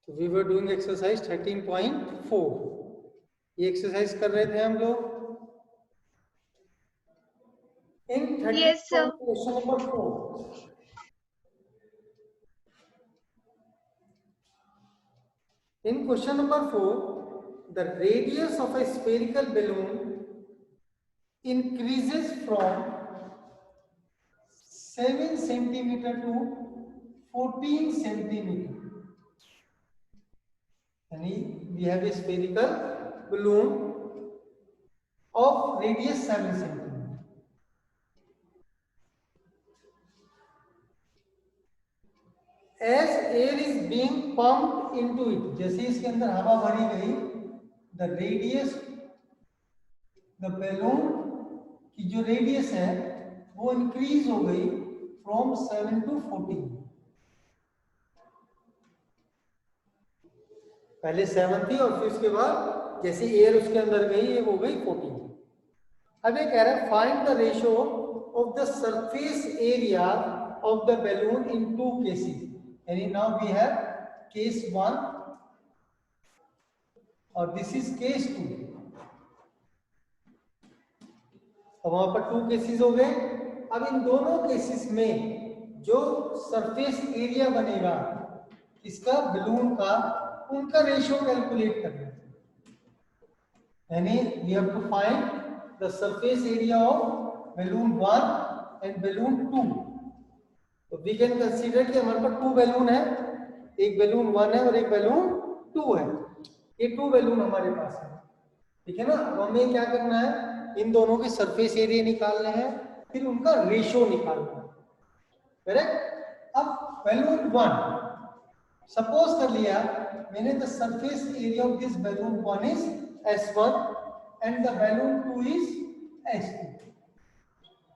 तो we were doing exercise 13.4। ये exercise कर रहे थे हम लोग इन 13 Yes, sir. Question number 4। In question number 4, the radius of a spherical balloon increases from 7 centimeter to 14 centimeter. And we have a spherical balloon of radius 7 centimeter. As air is being pumped into it, जैसे इसके अंदर हवा भरी गई, the radius, the balloon की जो radius है वो इंक्रीज हो गई फ्रॉम 7 to 14। पहले 7 थी और फिर उसके बाद जैसे एयर उसके अंदर गई ये हो गई 14। अब ये कह रहा है find the ratio of the surface area of the balloon in two cases. यानी नाउ वी हैव केस 1 और दिस इज केस 2। तो वहां पर 2 केसेस हो गए। अब इन दोनों केसेस में जो सरफेस एरिया बनेगा इसका बैलून का, उनका रेशियो कैलकुलेट करना है। यानी we have to find the surface area of balloon 1 and balloon 2। तो वी कैन कंसीडर कि हमारे पास 2 बैलून है, एक बैलून 1 है और एक बैलून 2 है। ये 2 बैलून हमारे पास है, ठीक है ना। अब हमें क्या करना है, इन दोनों के सरफेस एरिया निकालने हैं, फिर उनका रेशियो निकालना है, करेक्ट। अब बैलून 1 सपोज कर लिया मैंने, the surface area of this balloon 1 is S1 and the balloon 2 is S2।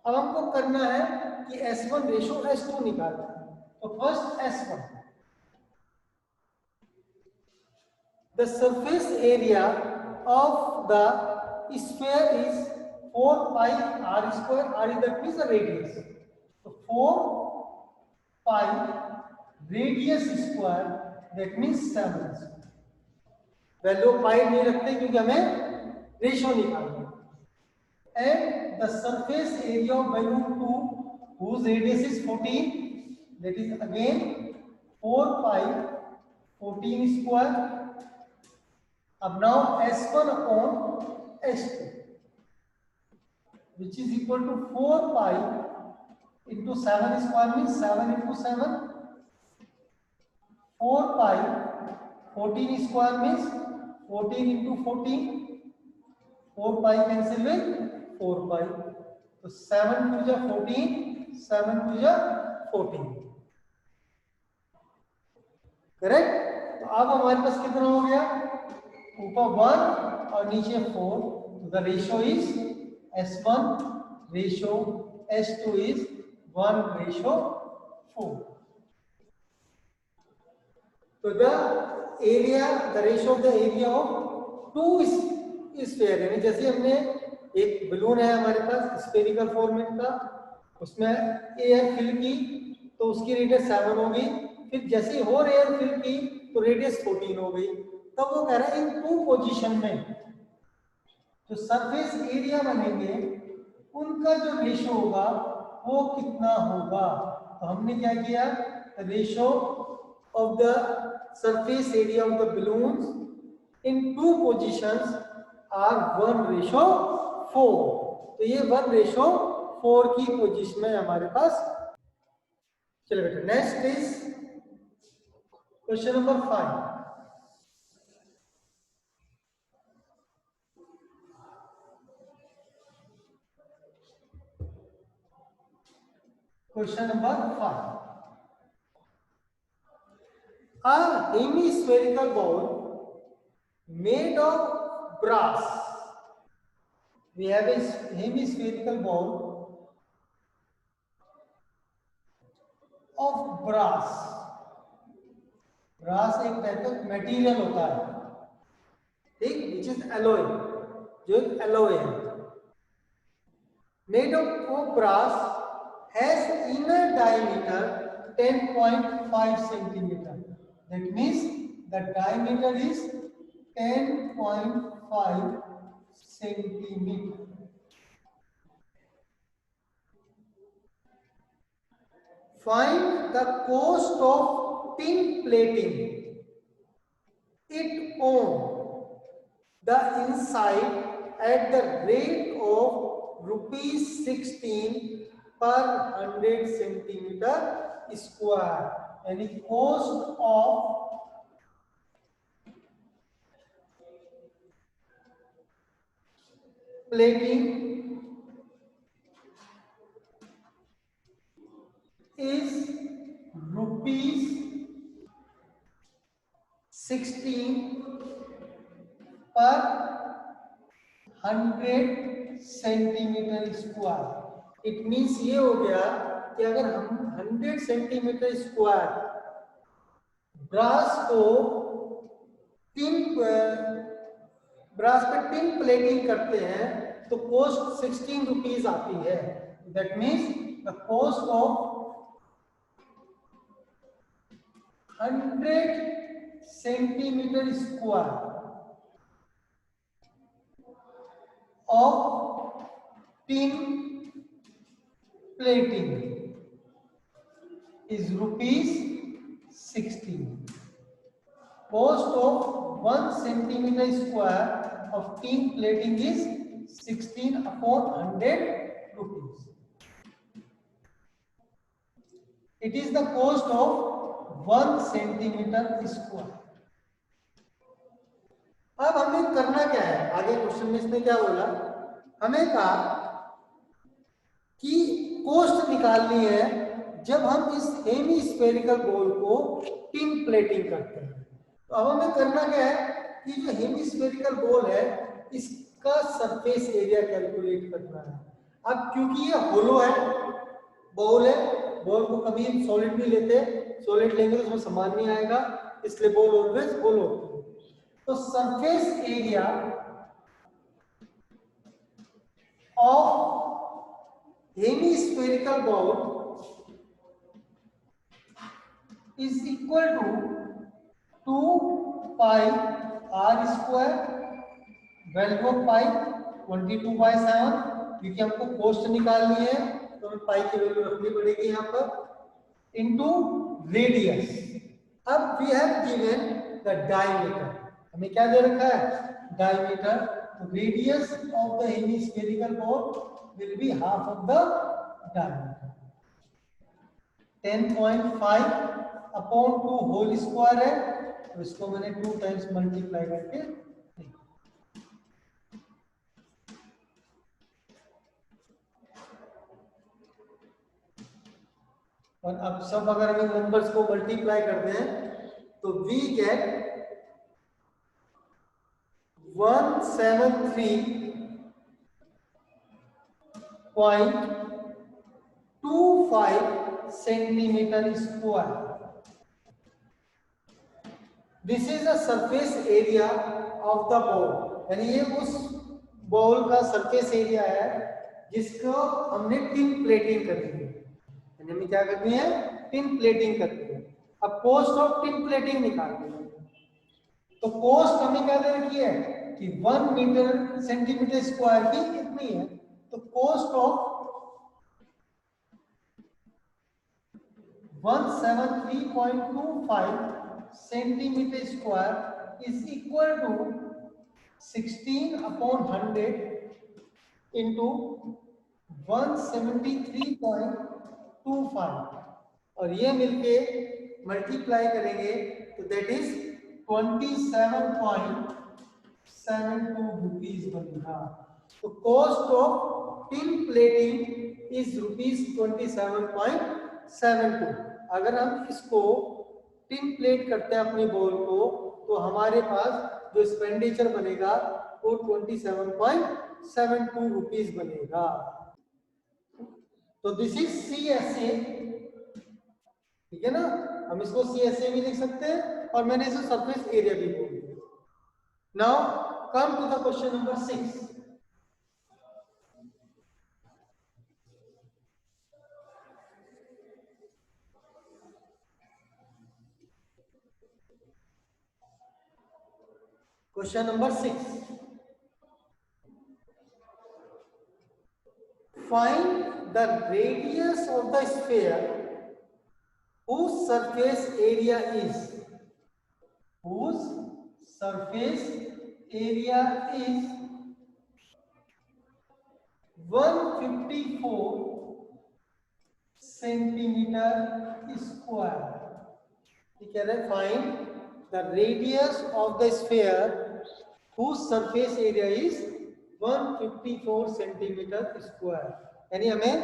अब हमको करना है कि S1 रेशियो S2 निकालना है। तो first S1, the surface area of the sphere is 4 pi r square, r is that means the radius, so 4 pi radius square, that means 7 square। Value pi नहीं रखते क्योंकि हमें रेशियो निकालना है। And the surface area of balloon 2 whose radius is 14, that is again 4 pi 14 square। अब now S1 upon S2 which is equal to 4 pi into 7 square means 7 into 7, 4 pi 14 square means 14 into 14, 4 pi cancel with 4 pi, तो 7 to the 14, 7 to the 14, correct. तो अब हमारे पास कितना हो गया, ऊपर 1 और नीचे 4, तो the ratio is S1 ratio S2 is 1 ratio 4। तो the area, the ratio of the area of 2 sphere, यानी जैसे हमने एक बलून है हमारे पास स्फेरिकल फॉर्मेट का, उसमें एयर फिल की तो उसकी रेडियस 7 होगी, फिर जैसे और एयर फिल की तो रेडियस 14 हो गई। तब वो कह रहा है इन 2 पोजीशन में जो सरफेस एरिया बनेंगे उनका जो रेशियो होगा वो कितना होगा। तो हमने क्या किया, ratio of the surface area of the balloons in 2 positions are 1:4। तो ये 1:4 की पोजीशन में हमारे पास। चलो बेटा, next is question number 5। Question number 5. A hemispherical ball made of brass. We have a hemispherical ball of brass. Brass एक type का material होता है, ठीक, which is alloy, जो एक alloy है। Made of brass has inner diameter 10.5 centimeter, that means the diameter is 10.5 centimeter. Find the cost of tin plating it on the inside at the rate of rupees 16 per 100 centimeter square. यानी cost of plating is rupees 16 per 100 centimetre square. It means ये हो गया कि अगर हम 100 centimetre square brass को brass पे tin plating करते हैं तो कॉस्ट 16 रुपीज आती है. That means the cost of 100 centimetre square of tin plating is rupees 16. Cost of 1 centimeter square of tin plating is 16 upon 100 rupees. It is the cost of 1 centimeter square. अब हमें करना क्या है आगे question में इसने क्या बोला, हमें कहा कि कॉस्ट निकालनी है जब हम इस हेमी स्फेरिकल बॉल को टिन प्लेटिंग करते हैं. तो अब हमें करना क्या है कि जो हेमी स्फेरिकल बॉल है इसका सरफेस एरिया कैलकुलेट करना है. अब क्योंकि ये होलो है, बॉल है, बॉल को कभी हम सॉलिड नहीं लेते, सॉलिड लेंगे तो उसमें सामान नहीं आएगा, इसलिए बॉल ऑलवेज होलो. तो surface area of hemispherical ball is equal to 2 pi r square, value of pi 22/7, क्योंकि हमको कॉस्ट निकालनी है तो हमें पाई की वैल्यू रखनी पड़ेगी यहाँ पर, इनटू रेडियस. अब we have given the diameter, हमें क्या दे रखा है diameter. Radius of the hemispherical ball will be half of the diameter. 10.5 upon 2 whole square है तो इसको मैंने 2 टाइम्स मल्टीप्लाई करके और अब सब अगर हम नंबर्स को मल्टीप्लाई करते हैं तो we get 173.25 centimetre square. This is the surface area of the ball, यानी ये उस बॉल का सरफेस एरिया है जिसको हमने टिन प्लेटिंग करनी है. यानी हमें क्या करनी है टिन प्लेटिंग करनी है. अब कॉस्ट ऑफ टिन प्लेटिंग निकालनी है तो कॉस्ट हमें क्या दे रखी है कि 1 मीटर सेंटीमीटर स्क्वायर की कितनी है. तो cost of 173.25 centimetre square is equal to 16 upon 100 into 173.25 और ये मिलके मल्टीप्लाई करेंगे तो दैट इज 27.72 रुपीज बनेगा. तो cost of tin plating is rupees 27.72. अगर हम इसको टिन प्लेट करते हैं अपनी बॉल को तो हमारे पास जो एक्सपेंडिचर बनेगा वो 27.72 रुपीज बनेगा. तो दिस इज CSA, ठीक है ना. हम इसको CSA भी लिख सकते हैं और मैंने इसे सरफेस एरिया भी बोल दिया. Now come to the question number 6. Question number 6, find the radius of the sphere whose surface area is 154 centimetre square. ये कह रहे हैं find the radius of the sphere whose surface area is 154 centimetre square. यानी हमें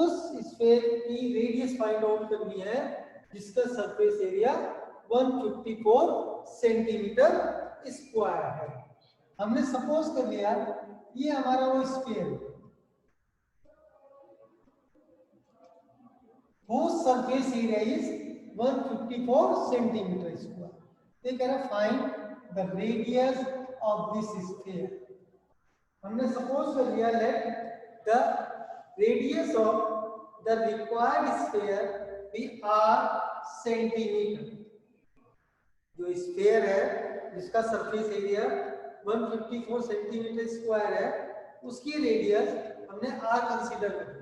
उस sphere की radius find out करनी है जिसका सरफेस एरिया 154 सेंटीमीटर स्क्वायर है। हमने सपोज कर लिया ये हमारा वो स्फीयर है whose surface area is 154 centimetre square. ये कह रहा find the radius of this sphere. हमने सपोज कर लिया let the radius of the required sphere be r centimetre. जो स्फीयर है जिसका सरफेस एरिया 154 सेंटीमीटर स्क्वायर है उसकी रेडियस हमने आर कंसीडर कर लिया।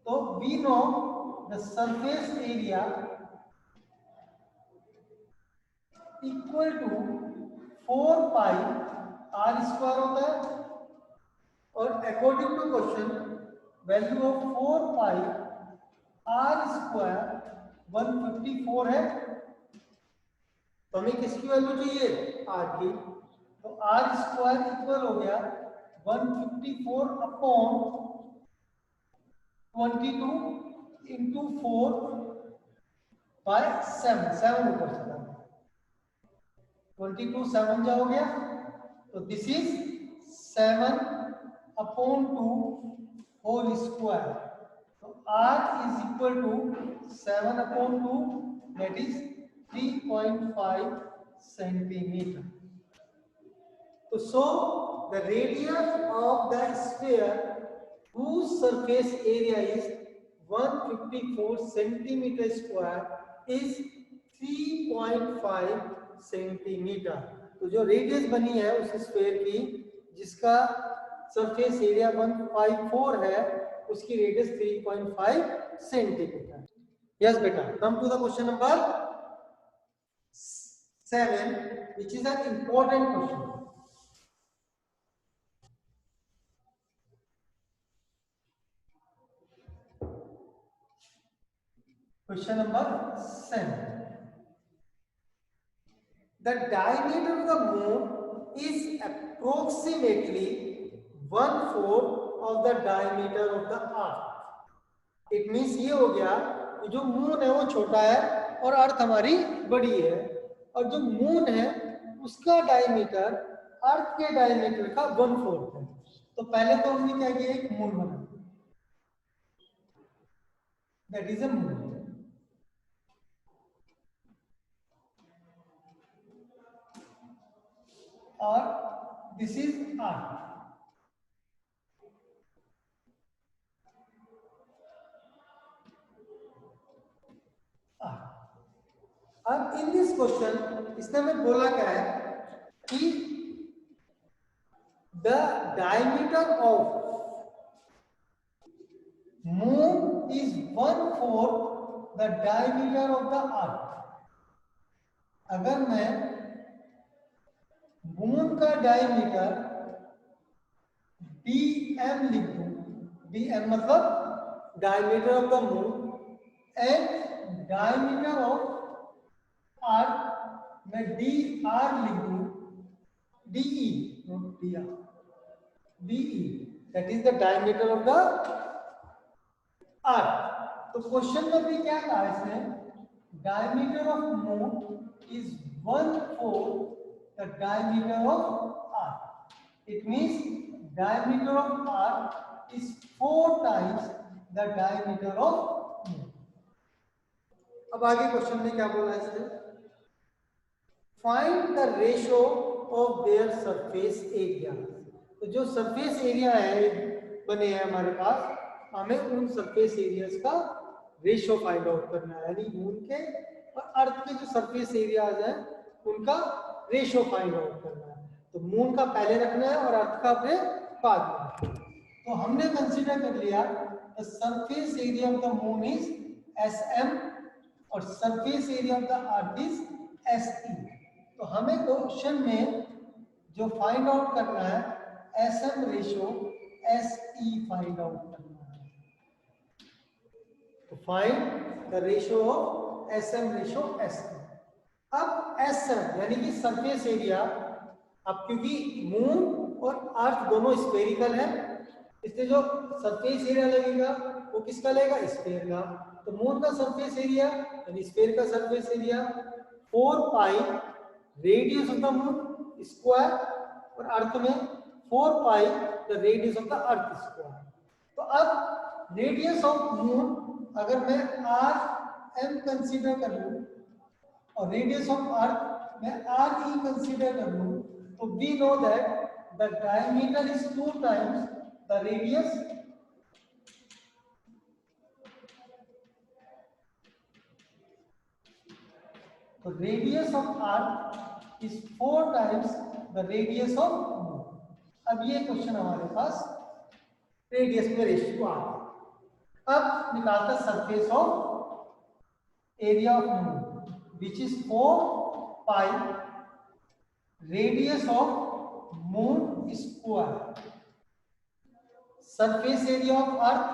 तो we know the surface area equal to 4 pi r square होता है और according to question value of 4 pi r square 154 है। तो हमें किसकी वैल्यू चाहिए r की, तो r स्क्वायर इक्वल हो गया 154 अपॉन 22 into 4 by 7, 7 ऊपर चला 22 7 जा हो गया तो this is 7 upon 2 whole square. तो r is equal to 7 upon 2 that is 3.5 centimetre. तो so the radius of the sphere whose surface area is 154 centimeter square is 3.5 centimetre. तो जो रेडियस बनी है उस स्फीयर की जिसका सरफेस एरिया 154 है उसकी रेडियस 3.5 सेंटीमीटर। यस बेटा, come to the question number 7 which is an important question. Question number 7. The diameter of the moon is approximately 1/4 of the diameter of the earth. It means ये हो गया जो moon है वो छोटा है और अर्थ हमारी बड़ी है और जो मून है उसका डायमीटर अर्थ के डायमीटर का 1/4 है। तो पहले तो हमने क्या किया एक मून बना, दैट इज अ मून। और दिस इज अर्थ। अब इन दिस क्वेश्चन इसने हमें बोला क्या है कि the diameter of moon is 1/4 the diameter of the अर्थ। अगर मैं मून का डायमीटर dm लिख दूं, dm मतलब diameter of the moon and diameter of earth मैं dr लिख दूं, de not dr, de that is the diameter of the अर्थ। तो क्वेश्चन में भी क्या कहा इसने, diameter of moon is 1/4 the diameter of earth. It means diameter of earth is 4 times the diameter of moon. अब आगे क्वेश्चन में क्या बोला है इसने, find the ratio of their surface area. तो जो सरफेस एरिया है बने हैं हमारे पास, हमें उन सरफेस एरियाज का रेशियो फाइंड आउट करना है, यानी मून के और अर्थ के जो सरफेस एरियाज हैं उनका रेशो फाइंड आउट करना है। तो मून का पहले रखना है और अर्थ का अपने बाद में रखना है। तो हमने कंसीडर कर लिया the surface area of the moon is SM और surface area of the earth is SE। तो हमें क्वेश्चन में जो फाइंड आउट करना है SM ratio SE find out करना है। तो find the ratio of SM ratio SE। अब SM यानी कि सरफेस एरिया, अब क्योंकि मून और अर्थ दोनों स्फेरिकल है, इसलिए जो सरफेस एरिया लगेगा वो किसका लगेगा, स्फीयर का। तो मून का सरफेस एरिया यानी स्फीयर का surface area 4 pi radius of the moon square और अर्थ में 4 pi the radius of the earth square. तो अब रेडियस ऑफ मून अगर मैं RM कंसीडर कर लूं और रेडियस ऑफ अर्थ मैं RE कंसीडर कर लूं, तो we know that the diameter is 2 times the radius, तो radius of earth is 4 times the radius of moon. अब ये क्वेश्चन हमारे पास रेडियस में रेशियो आ गया। अब निकालता surface of area of moon which is 4 pi radius of moon square। surface area of earth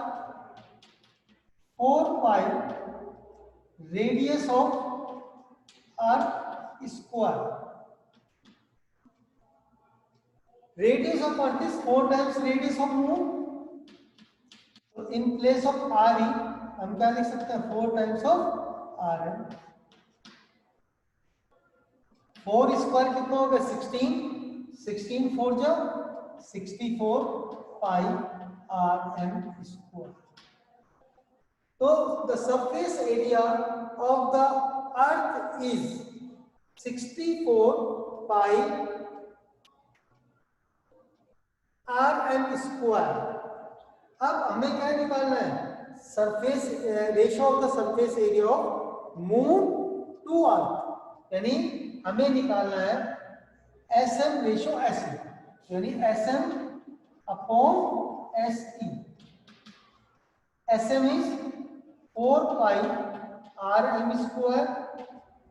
4 pi radius of earth square। radius of earth is 4 times radius of moon, तो in place of RE हम क्या लिख सकते हैं, 4 times of RM। 4 square कितना होगा 16, 16 4 जा 64 pi RM square. तो the surface area of the earth is 64 pi RM square. अब हमें क्या निकालना है, surface ratio of the surface area of moon to earth, यानी हमें निकालना है SM रेशो SE, यानी SM upon SE। SM is 4 pi RM square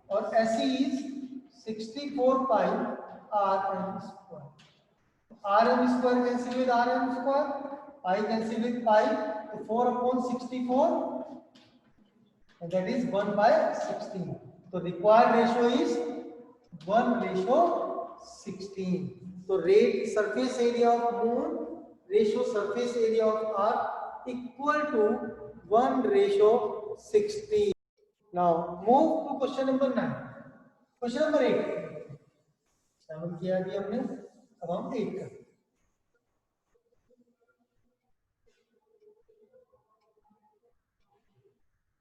और SE is 64 pi RM square. RM square cancel with RM square, pi cancel with pi, तो 4 upon 64 and that is 1 by 16। तो required ratio is 1:16। तो rate surface area of moon ratio surface area of earth equal to 1:16। Now move to question number 9। Question number 8 7 किया अभी हमने, अब हम 8 कर।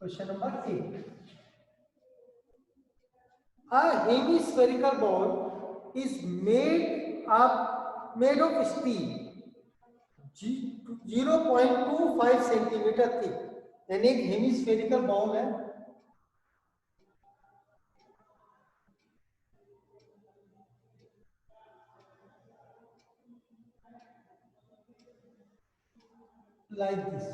Question number 8, a hemispherical ball is made of steel 0.25 centimetre thick, यानी एक hemispherical ball है like this।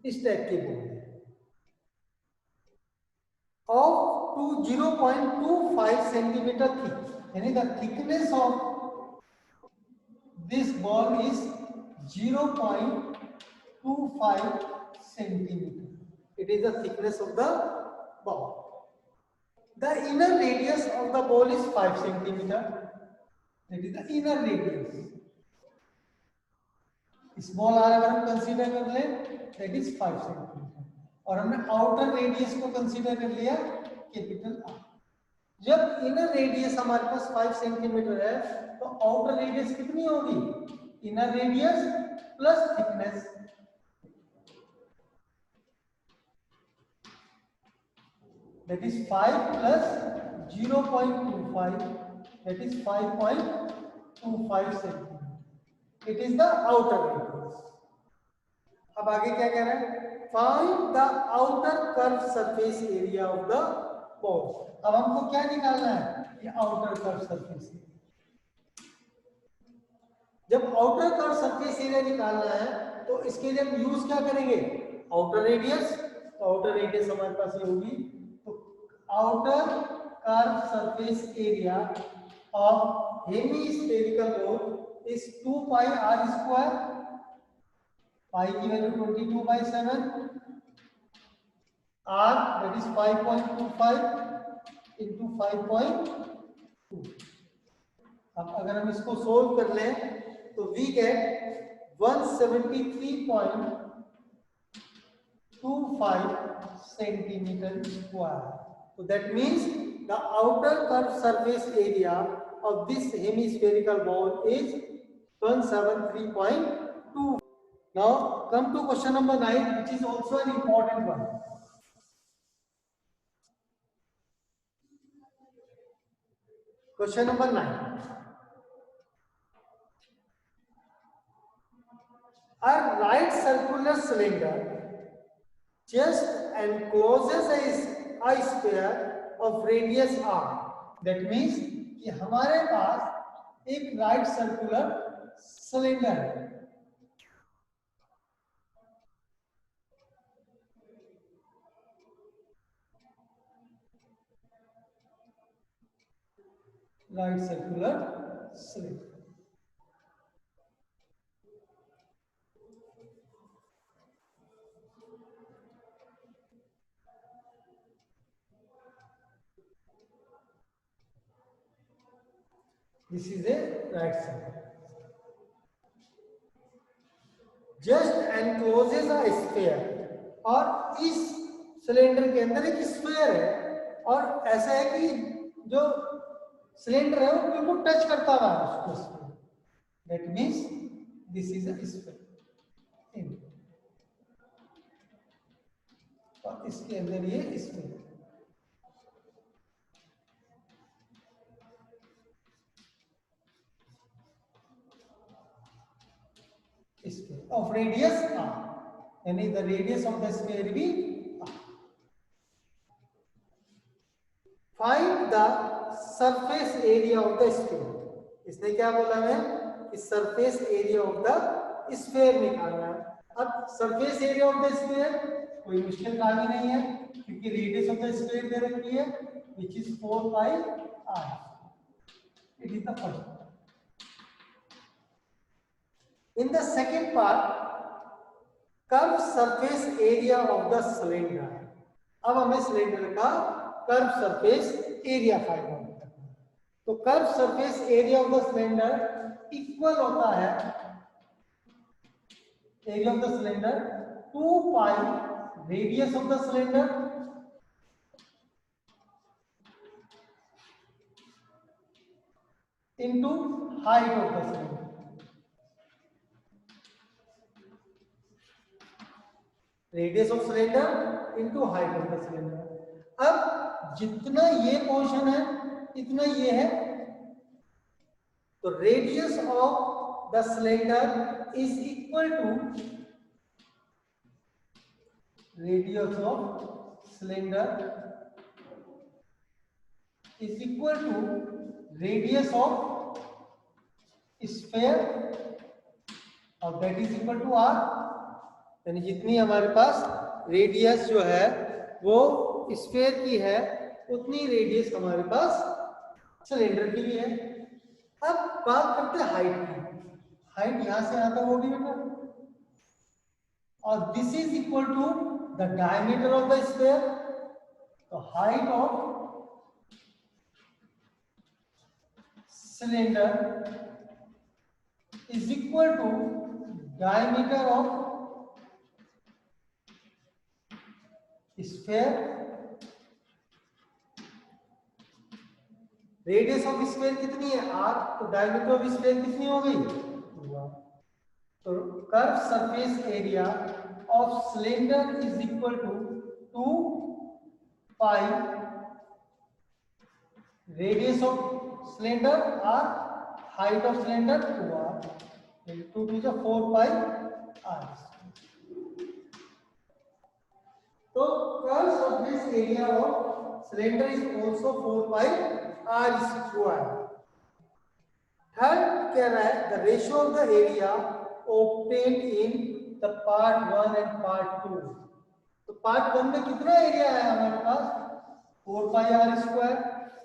इस टाइप की बॉल है of to 0.25 सेंटीमीटर थिक, यानी the thickness of this ball is 0.25 centimetre. It is the thickness of the ball. The inner radius of the ball is 5 centimetre, that is the inner radius. Small r अगर हम consider कर ले that is 5 centimetre, और हमने outer radius को consider कर लिया capital R. जब इनर रेडियस हमारे पास 5 सेंटीमीटर है तो आउटर रेडियस कितनी होगी, inner radius plus thickness, that is 5 plus 0.25, that is 5.25 centimetre. It is the outer radius. अब आगे क्या कह रहा है, find the outer curve surface area of the ball. अब हमको क्या निकालना है, ये आउटर कर्व सरफेस एरिया। जब आउटर कर्व सरफेस एरिया निकालना है तो इसके लिए हम यूज क्या करेंगे, आउटर रेडियस। तो आउटर रेडियस हमारे पास ये होगी, तो outer curve surface area of hemispherical ball is 2 pi r square, pi की value 22/7, r that is 5.25 into 5.2। अब अगर हम इसको सोल्व कर लें तो we get 173.25 centimetre square. So that means the outer curved surface area of this hemispherical ball is 173.2. Now come to question number 9, which is also an important one. Question number 9. A right circular cylinder just encloses a sphere of radius r. That means कि हमारे पास एक right circular cylinder है, right circular cylinder. This is a right circle. Just encloses a sphere, और इस cylinder के अंदर एक sphere है, और ऐसा है कि जो सिलेंडर है वो बिल्कुल टच करता हुआ है उसको sphere. That means this is a sphere, और इसके अंदर ये स्फीयर of radius r, यानी the radius of the sphere भी r. Find the surface area of the sphere. इसने क्या बोला है कि surface area of the sphere निकालना है। अब surface area of the sphere कोई मुश्किल काम ही नहीं है, क्योंकि radius of the sphere दे रखी है, which is 4 pi r. It is the first part. In the second part, curve surface area of the cylinder. अब हमें सिलेंडर का curve surface area find out करना है। तो curve surface area of the cylinder equal होता है area of the cylinder 2 pi radius of the cylinder into height of the cylinder. Radius of cylinder into height of the cylinder. अब जितना ये portion है इतना ये है, तो radius of the cylinder is equal to radius of cylinder is equal to radius of sphere, और that is equal to r. यानी जितनी हमारे पास रेडियस जो है वो स्फीयर की है, उतनी रेडियस हमारे पास सिलेंडर की भी है। अब बात करते हैं हाइट की। हाइट यहां से यहां तक होगी बेटा, और this is equal to the diameter of the sphere. तो height of cylinder is equal to diameter of sphere. Radius of sphere कितनी है r, तो डायमीटर ऑफ स्फीयर कितनी हो गई 2r। तो curve surface area of cylinder is equal to 2 pi radius of cylinder r, height of cylinder 2r, 2 to the 4 pi r। तो curve surface area of cylinder is also 4 pi r square. Third कह रहा है the ratio of the area obtained in the part 1 and part 2। तो part 1 में कितना area है हमारे पास 4 pi r square,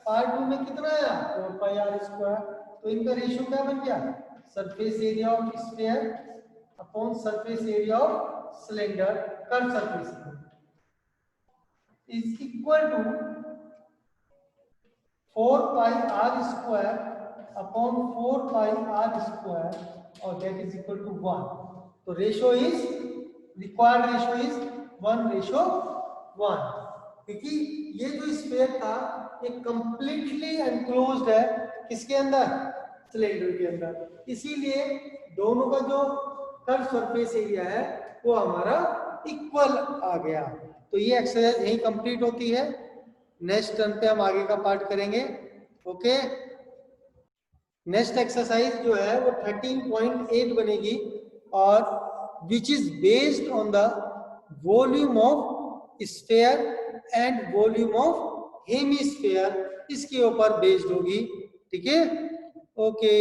part 2 में कितना आया 4 पाई r स्क्वायर। तो इनका रेशियो क्या बन गया surface area of sphere upon surface area of cylinder curve surface is equal to 4 pi r square upon 4 pi r square और दैट इज इक्वल टू 1। तो ratio is required ratio is 1:1, क्योंकि ये जो sphere था ये completely enclosed है किसके अंदर सिलेंडर के अंदर, इसीलिए दोनों का जो कर्व सरफेस एरिया है वो हमारा इक्वल आ गया। तो ये एक्सरसाइज यही कंप्लीट होती है। नेक्स्ट टर्न पे हम आगे का पार्ट करेंगे। ओके, नेक्स्ट एक्सरसाइज जो है वो 13.8 बनेगी और which is based on the volume of sphere and volume of hemisphere, इसके ऊपर बेस्ड होगी। ठीक है, ओके।